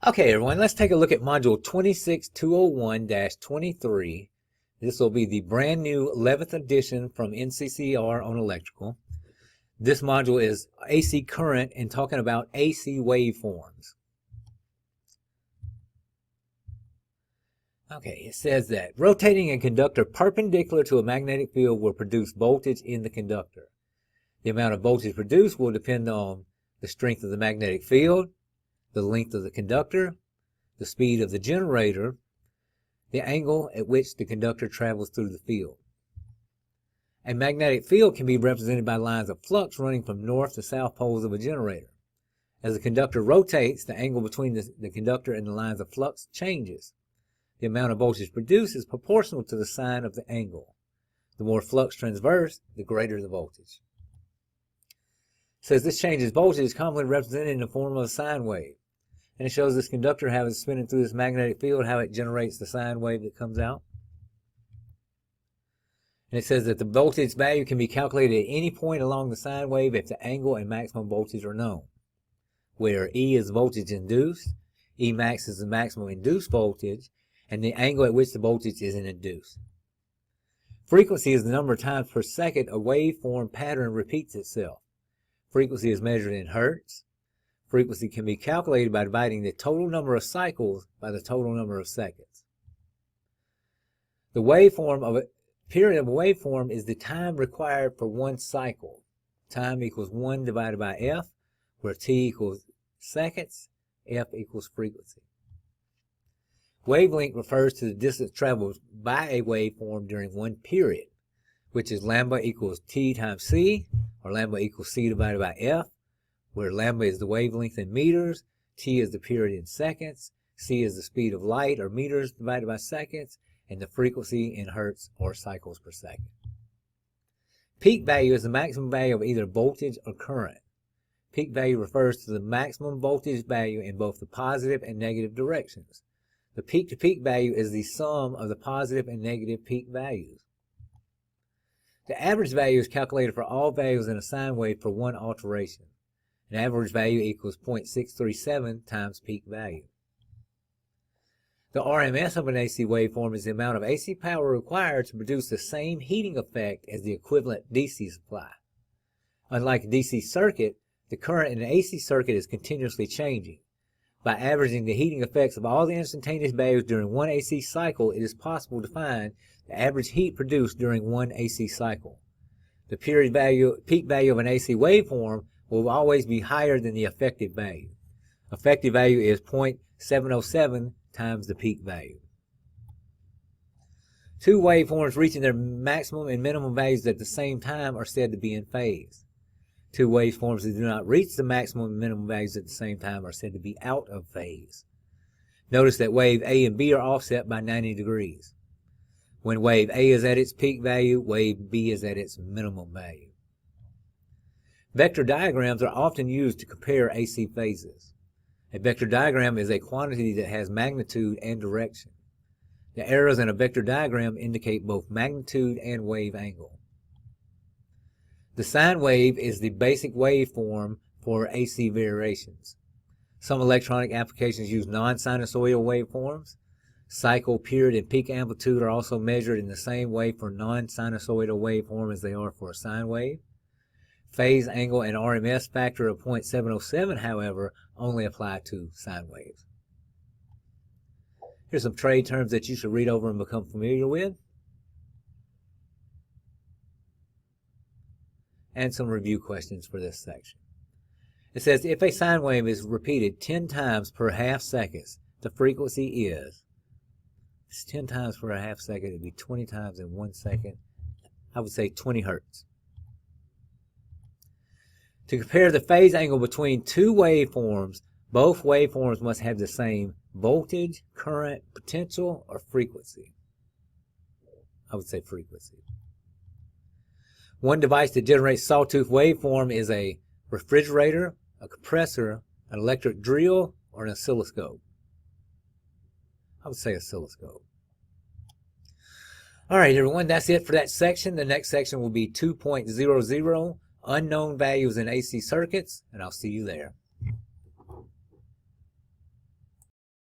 Okay, everyone, let's take a look at Module 26201-23. This will be the brand new 11th edition from NCCR on electrical. This module is AC current and talking about AC waveforms. Okay, it says that rotating a conductor perpendicular to a magnetic field will produce voltage in the conductor. The amount of voltage produced will depend on the strength of the magnetic field, the length of the conductor, the speed of the generator, the angle at which the conductor travels through the field. A magnetic field can be represented by lines of flux running from north to south poles of a generator. As the conductor rotates, the angle between the conductor and the lines of flux changes. The amount of voltage produced is proportional to the sine of the angle. The more flux transverse, the greater the voltage. It says this change in voltage is commonly represented in the form of a sine wave. And it shows this conductor, how it's spinning through this magnetic field, how it generates the sine wave that comes out. And it says that the voltage value can be calculated at any point along the sine wave if the angle and maximum voltage are known, where E is voltage induced, E max is the maximum induced voltage, and the angle at which the voltage is induced. Frequency is the number of times per second a waveform pattern repeats itself. Frequency is measured in hertz. Frequency can be calculated by dividing the total number of cycles by the total number of seconds. The waveform of a period of a waveform is the time required for one cycle. Time equals 1 divided by F, where T equals seconds, F equals frequency. Wavelength refers to the distance traveled by a waveform during one period, which is lambda equals T times C, or lambda equals C divided by F, where lambda is the wavelength in meters, T is the period in seconds, C is the speed of light, or meters divided by seconds, and the frequency in hertz, or cycles per second. Peak value is the maximum value of either voltage or current. Peak value refers to the maximum voltage value in both the positive and negative directions. The peak-to-peak value is the sum of the positive and negative peak values. The average value is calculated for all values in a sine wave for one alteration. An average value equals 0.637 times peak value. The RMS of an AC waveform is the amount of AC power required to produce the same heating effect as the equivalent DC supply. Unlike a DC circuit, the current in an AC circuit is continuously changing. By averaging the heating effects of all the instantaneous values during one AC cycle, it is possible to find the average heat produced during one AC cycle. The peak value of an AC waveform will always be higher than the effective value. Effective value is 0.707 times the peak value. Two waveforms reaching their maximum and minimum values at the same time are said to be in phase. Two waveforms that do not reach the maximum and minimum values at the same time are said to be out of phase. Notice that wave A and B are offset by 90 degrees. When wave A is at its peak value, wave B is at its minimum value. Vector diagrams are often used to compare AC phases. A vector diagram is a quantity that has magnitude and direction. The arrows in a vector diagram indicate both magnitude and wave angle. The sine wave is the basic waveform for AC variations. Some electronic applications use non-sinusoidal waveforms. Cycle, period, and peak amplitude are also measured in the same way for non-sinusoidal waveform as they are for a sine wave. Phase angle and RMS factor of 0.707, however, only apply to sine waves. Here's some trade terms that you should read over and become familiar with, and some review questions for this section. It says if a sine wave is repeated 10 times per half second, the frequency is, it's 10 times per half second, it'd be 20 times in 1 second. I would say 20 hertz. To compare the phase angle between two waveforms, both waveforms must have the same voltage, current, potential, or frequency. I would say frequency. One device that generates sawtooth waveform is a refrigerator, a compressor, an electric drill, or an oscilloscope. I would say oscilloscope. All right, everyone, that's it for that section. The next section will be 2.00, unknown values in AC circuits, and I'll see you there.